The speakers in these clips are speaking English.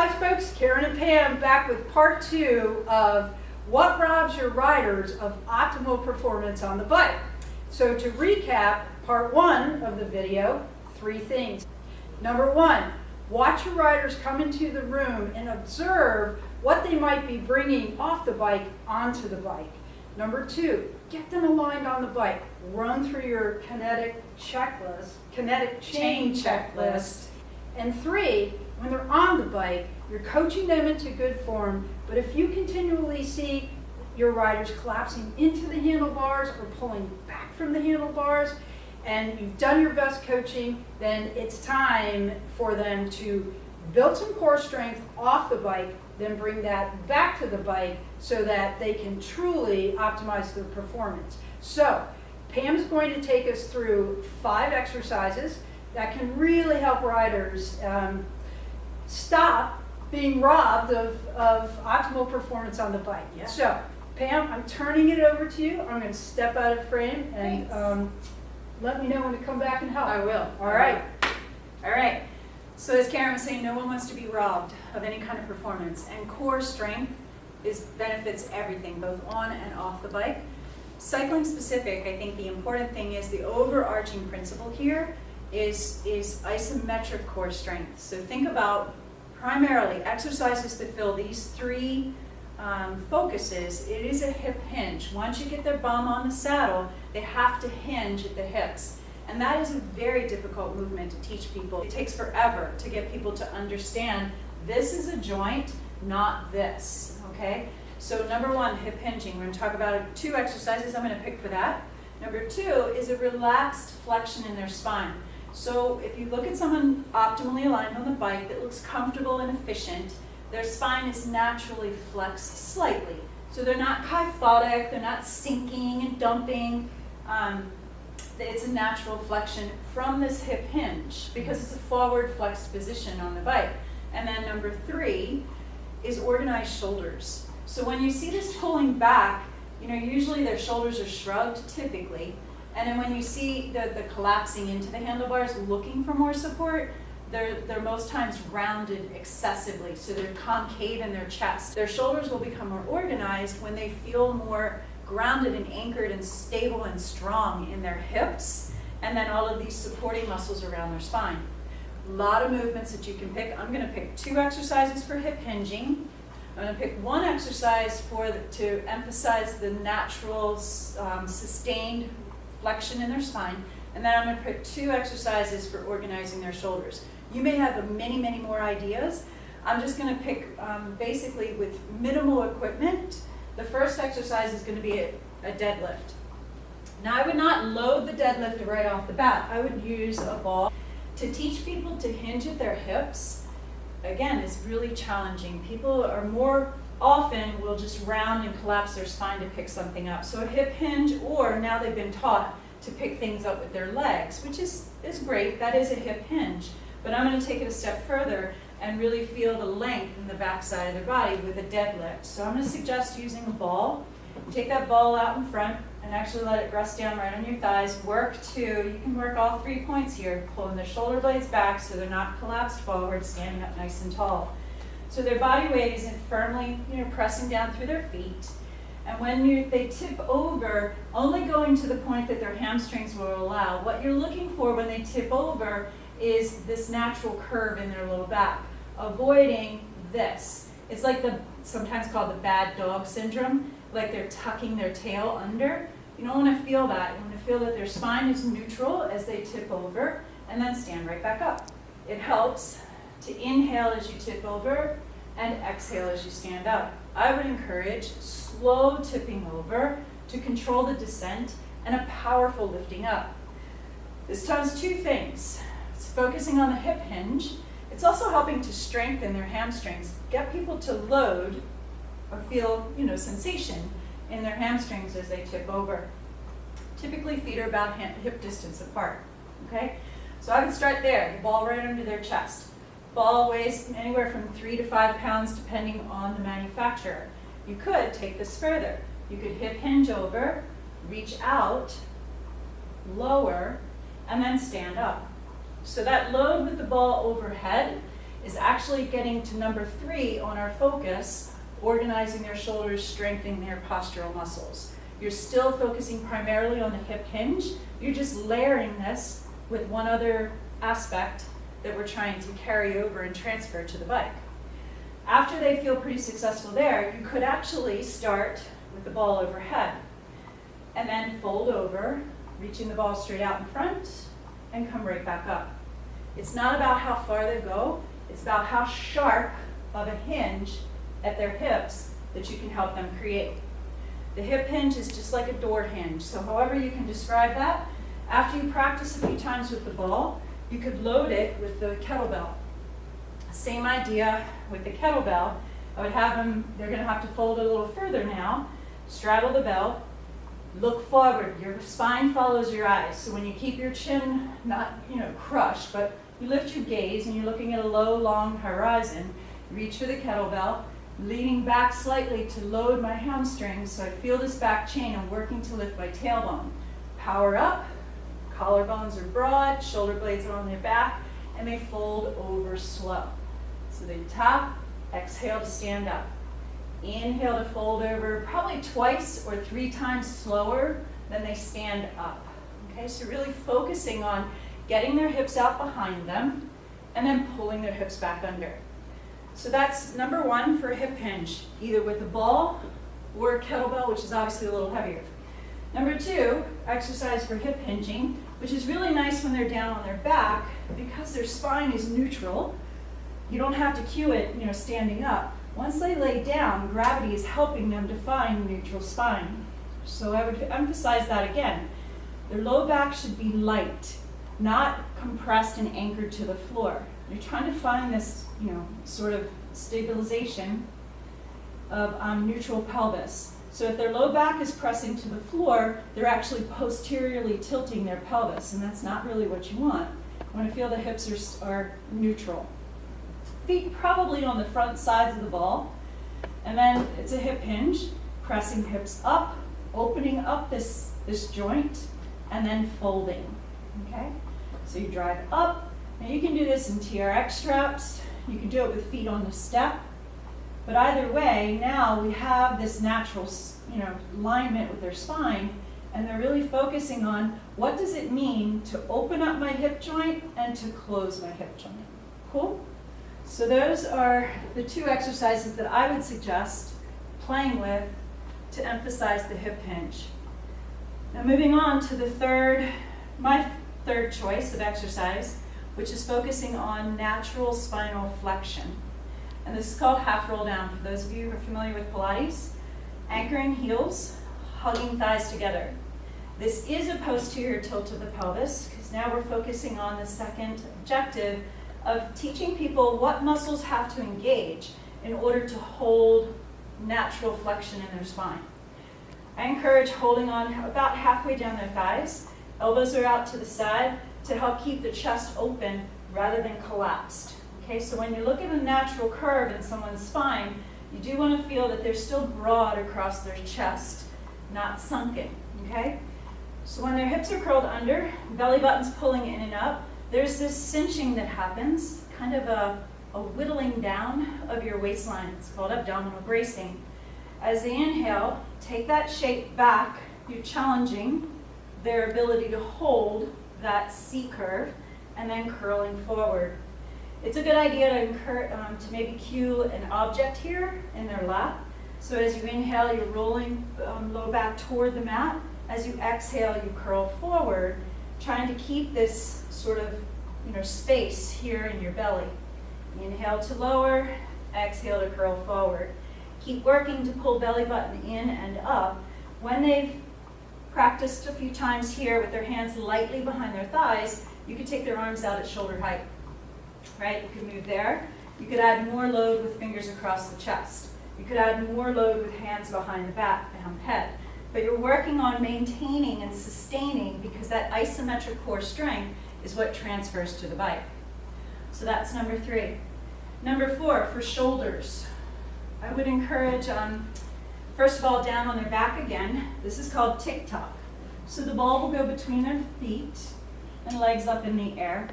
guys, folks, Karen and Pam back with part 2 of what robs your riders of optimal performance on the bike. So to recap, part 1 of the video, 3 things. Number 1, watch your riders come into the room and observe what they might be bringing off the bike onto the bike. Number 2, get them aligned on the bike. Run through your kinetic chain checklist. And 3, when they're on the bike, you're coaching them into good form, but if you continually see your riders collapsing into the handlebars or pulling back from the handlebars, and you've done your best coaching, then it's time for them to build some core strength off the bike, then bring that back to the bike so that they can truly optimize their performance. So, Pam's going to take us through 5 exercises that can really help riders stop being robbed of optimal performance on the bike. Yeah. So, Pam, I'm turning it over to you. I'm going to step out of frame and let me know when to come back and help. I will. All right. All right. So as Karen was saying, no one wants to be robbed of any kind of performance, and core strength benefits everything, both on and off the bike. Cycling specific, I think the important thing is the overarching principle here is isometric core strength. So think about primarily exercises to fill these 3 focuses. It is a hip hinge. Once you get their bum on the saddle, they have to hinge at the hips. And that is a very difficult movement to teach people. It takes forever to get people to understand this is a joint, not this, okay? So number 1, hip hinging. We're going to talk about 2 exercises I'm going to pick for that. Number 2 is a relaxed flexion in their spine. So if you look at someone optimally aligned on the bike that looks comfortable and efficient, their spine is naturally flexed slightly. So they're not kyphotic, they're not sinking and dumping. It's a natural flexion from this hip hinge because it's a forward flexed position on the bike. And then number 3 is organized shoulders. So when you see this pulling back, usually their shoulders are shrugged typically. And then when you see the collapsing into the handlebars looking for more support, they're most times rounded excessively. So they're concave in their chest. Their shoulders will become more organized when they feel more grounded and anchored and stable and strong in their hips, and then all of these supporting muscles around their spine. A lot of movements that you can pick. I'm going to pick 2 exercises for hip hinging. I'm going to pick 1 exercise to emphasize the natural sustained flexion in their spine, and then I'm going to pick 2 exercises for organizing their shoulders. You may have many, many more ideas. I'm just going to pick basically with minimal equipment. The first exercise is going to be a deadlift. Now I would not load the deadlift right off the bat. I would use a ball. To teach people to hinge at their hips, again, is really challenging. People are more often will just round and collapse their spine to pick something up. So a hip hinge, or now they've been taught to pick things up with their legs, which is great. That is a hip hinge. But I'm going to take it a step further and really feel the length in the backside of their body with a deadlift. So I'm going to suggest using a ball. Take that ball out in front and actually let it rest down right on your thighs. You can work all 3 points here, pulling their shoulder blades back so they're not collapsed forward, standing up nice and tall. So their body weight is firmly, pressing down through their feet. And when they tip over, only going to the point that their hamstrings will allow. What you're looking for when they tip over is this natural curve in their low back, avoiding this. It's like sometimes called the bad dog syndrome, like they're tucking their tail under. You don't want to feel that. You want to feel that their spine is neutral as they tip over, and then stand right back up. It helps to inhale as you tip over and exhale as you stand up. I would encourage slow tipping over to control the descent and a powerful lifting up. This does 2 things. It's focusing on the hip hinge. It's also helping to strengthen their hamstrings, get people to load or feel, sensation in their hamstrings as they tip over. Typically, feet are about hip distance apart, okay? So I would start there, the ball right under their chest. Ball weighs anywhere from 3 to 5 pounds depending on the manufacturer. You could take this further. You could hip hinge over, reach out, lower, and then stand up. So that load with the ball overhead is actually getting to number 3 on our focus, organizing their shoulders, strengthening their postural muscles. You're still focusing primarily on the hip hinge. You're just layering this with one other aspect that we're trying to carry over and transfer to the bike. After they feel pretty successful there, you could actually start with the ball overhead and then fold over, reaching the ball straight out in front and come right back up. It's not about how far they go, it's about how sharp of a hinge at their hips that you can help them create. The hip hinge is just like a door hinge, so however you can describe that, after you practice a few times with the ball, you could load it with the kettlebell. Same idea with the kettlebell. I would have them, they're going to have to fold it a little further now, straddle the belt, look forward. Your spine follows your eyes. So when you keep your chin not, crushed, but you lift your gaze and you're looking at a low, long horizon, reach for the kettlebell, leaning back slightly to load my hamstrings so I feel this back chain. I'm working to lift my tailbone. Power up, collarbones are broad, shoulder blades are on their back, and they fold over slow. So they tap, exhale to stand up. Inhale to fold over, probably twice or 3 times slower than they stand up. Okay, so really focusing on getting their hips out behind them and then pulling their hips back under. So that's number 1 for a hip hinge, either with a ball or a kettlebell, which is obviously a little heavier. Number 2, exercise for hip hinging, which is really nice when they're down on their back because their spine is neutral. You don't have to cue it, standing up. Once they lay down, gravity is helping them to find neutral spine. So I would emphasize that again. Their low back should be light, not compressed and anchored to the floor. You're trying to find this, sort of stabilization of neutral pelvis. So if their low back is pressing to the floor, they're actually posteriorly tilting their pelvis, and that's not really what you want. You want to feel the hips are neutral. Feet probably on the front sides of the ball, and then it's a hip hinge, pressing hips up, opening up this joint, and then folding, okay? So you drive up, and you can do this in TRX straps, you can do it with feet on the step, but either way, now we have this natural, alignment with their spine, and they're really focusing on what does it mean to open up my hip joint and to close my hip joint. Cool? So those are the 2 exercises that I would suggest playing with to emphasize the hip hinge. Now moving on to my third choice of exercise, which is focusing on natural spinal flexion. And this is called half roll down for those of you who are familiar with Pilates. Anchoring heels, hugging thighs together. This is a posterior tilt of the pelvis because now we're focusing on the second objective of teaching people what muscles have to engage in order to hold natural flexion in their spine. I encourage holding on about halfway down their thighs. Elbows are out to the side to help keep the chest open rather than collapsed. Okay, so when you look at a natural curve in someone's spine, you do want to feel that they're still broad across their chest, not sunken. Okay? So when their hips are curled under, belly button's pulling in and up, there's this cinching that happens, kind of a whittling down of your waistline. It's called abdominal bracing. As they inhale, take that shape back. You're challenging their ability to hold that C curve and then curling forward. It's a good idea to maybe cue an object here in their lap. So as you inhale, you're rolling low back toward the mat. As you exhale, you curl forward, trying to keep this sort of space here in your belly. Inhale to lower, exhale to curl forward. Keep working to pull belly button in and up. When they've practiced a few times here with their hands lightly behind their thighs, you could take their arms out at shoulder height. Right? You could move there. You could add more load with fingers across the chest. You could add more load with hands behind the back, behind the head. But you're working on maintaining and sustaining because that isometric core strength is what transfers to the bike. So that's number 3. Number 4, for shoulders. I would encourage, first of all, down on their back again. This is called tick-tock. So the ball will go between their feet and legs up in the air.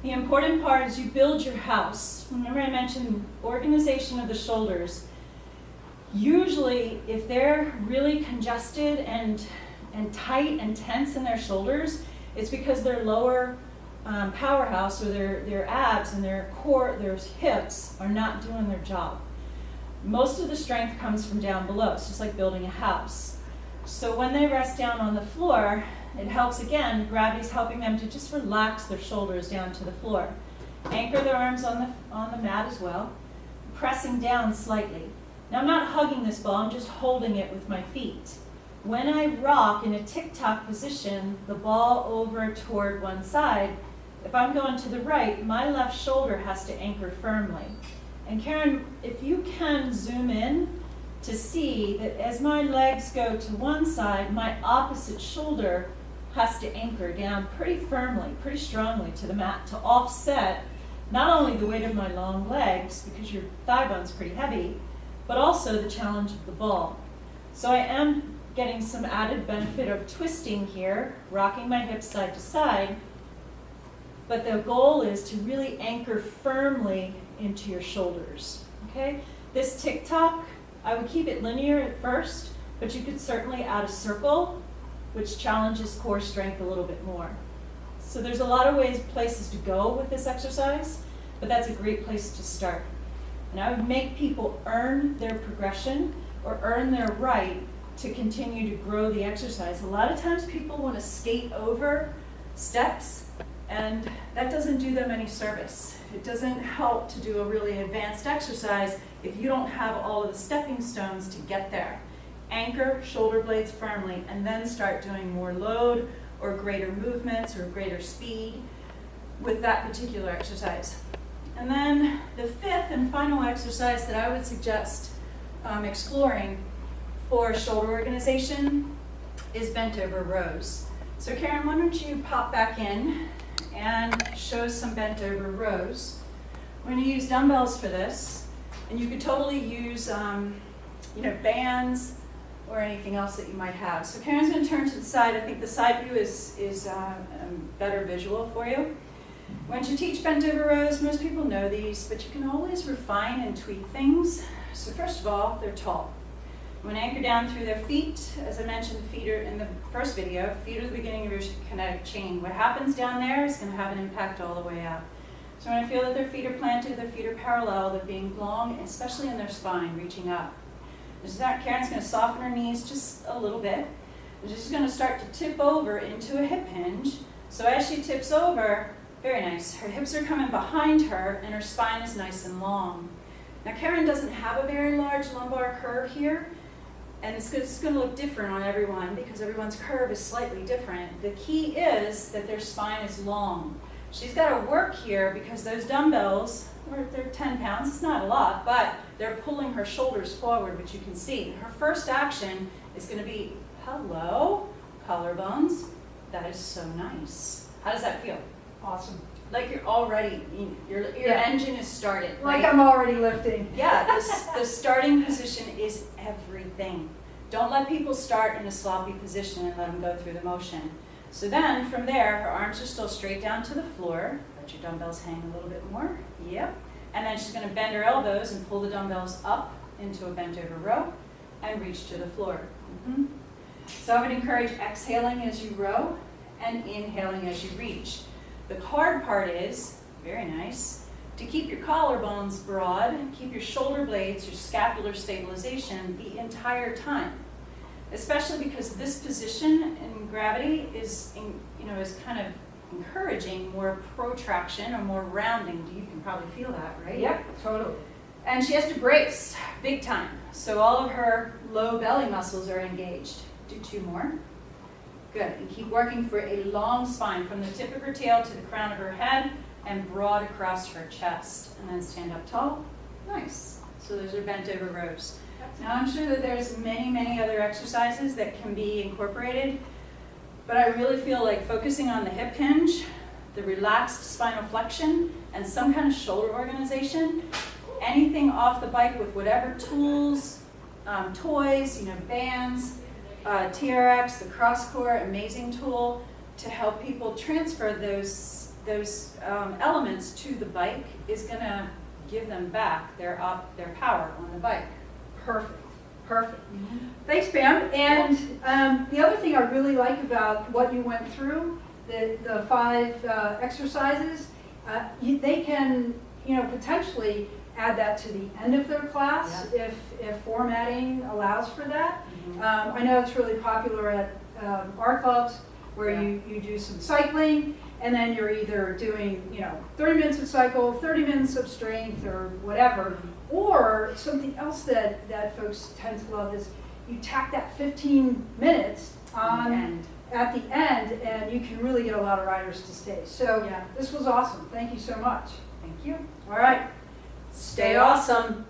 The important part is you build your house. Remember I mentioned organization of the shoulders. Usually, if they're really congested and tight and tense in their shoulders, it's because their lower powerhouse, or their abs and their core, their hips, are not doing their job. Most of the strength comes from down below. It's just like building a house. So when they rest down on the floor, it helps again, gravity's helping them to just relax their shoulders down to the floor. Anchor their arms on the mat as well, pressing down slightly. Now I'm not hugging this ball, I'm just holding it with my feet. When I rock in a tick-tock position, the ball over toward one side, if I'm going to the right, my left shoulder has to anchor firmly. And Karen, if you can zoom in to see that as my legs go to one side, my opposite shoulder has to anchor down pretty firmly, pretty strongly to the mat to offset not only the weight of my long legs, because your thigh bone's pretty heavy, but also the challenge of the ball. So I am getting some added benefit of twisting here, rocking my hips side to side, but the goal is to really anchor firmly into your shoulders, okay? This tick-tock, I would keep it linear at first, but you could certainly add a circle, which challenges core strength a little bit more. So there's a lot of places to go with this exercise, but that's a great place to start. And I would make people earn their progression or earn their right to continue to grow the exercise. A lot of times people want to skate over steps, and that doesn't do them any service. It doesn't help to do a really advanced exercise if you don't have all of the stepping stones to get there. Anchor shoulder blades firmly, and then start doing more load or greater movements or greater speed with that particular exercise. And then the fifth and final exercise that I would suggest exploring for shoulder organization is bent over rows. So Karen, why don't you pop back in and show some bent over rows. We're going to use dumbbells for this, and you could totally use bands or anything else that you might have. So Karen's going to turn to the side. I think the side view is better visual for you. When you teach bent over rows, most people know these, but you can always refine and tweak things. So first of all, they're tall. I'm going to anchor down through their feet. As I mentioned, feet are in the first video, feet are the beginning of your kinetic chain. What happens down there is going to have an impact all the way up. So when I feel that their feet are planted, their feet are parallel, they're being long, especially in their spine, reaching up. Karen's going to soften her knees just a little bit. She's just going to start to tip over into a hip hinge. So as she tips over, very nice, her hips are coming behind her and her spine is nice and long. Now Karen doesn't have a very large lumbar curve here, and it's going to look different on everyone because everyone's curve is slightly different. The key is that their spine is long. She's got to work here because those dumbbells, they're 10 pounds, it's not a lot, but they're pulling her shoulders forward, which you can see. Her first action is going to be, hello, collarbones. That is so nice. How does that feel? Awesome. Like you're already, your engine is started. Like right? I'm already lifting. Yeah, the starting position is everything. Don't let people start in a sloppy position and let them go through the motion. So then from there, her arms are still straight down to the floor. Let your dumbbells hang a little bit more. Yep. And then she's going to bend her elbows and pull the dumbbells up into a bent over row and reach to the floor. Mm-hmm. So I would encourage exhaling as you row and inhaling as you reach. The hard part is, very nice, to keep your collarbones broad, keep your shoulder blades, your scapular stabilization the entire time. Especially because this position in gravity is kind of encouraging more protraction or more rounding. You can probably feel that, right? Yep, totally. And she has to brace big time. So all of her low belly muscles are engaged. Do 2 more. Good, and keep working for a long spine from the tip of her tail to the crown of her head and broad across her chest. And then stand up tall. Nice. So those are bent over rows. Now I'm sure that there's many, many other exercises that can be incorporated, but I really feel like focusing on the hip hinge, the relaxed spinal flexion, and some kind of shoulder organization, anything off the bike with whatever tools, toys, bands, TRX, the CrossCore, amazing tool to help people transfer those elements to the bike is going to give them back their power on the bike. Perfect, perfect. Thanks, Pam. And the other thing I really like about what you went through, the 5 exercises, they can, potentially add that to the end of their class if formatting allows for that. I know it's really popular at our clubs where you do some cycling, and then you're either doing 30 minutes of cycle, 30 minutes of strength, or whatever. Or something else that folks tend to love is you tack that 15 minutes on at the end, and you can really get a lot of riders to stay. So this was awesome. Thank you so much. Thank you. All right. Stay awesome.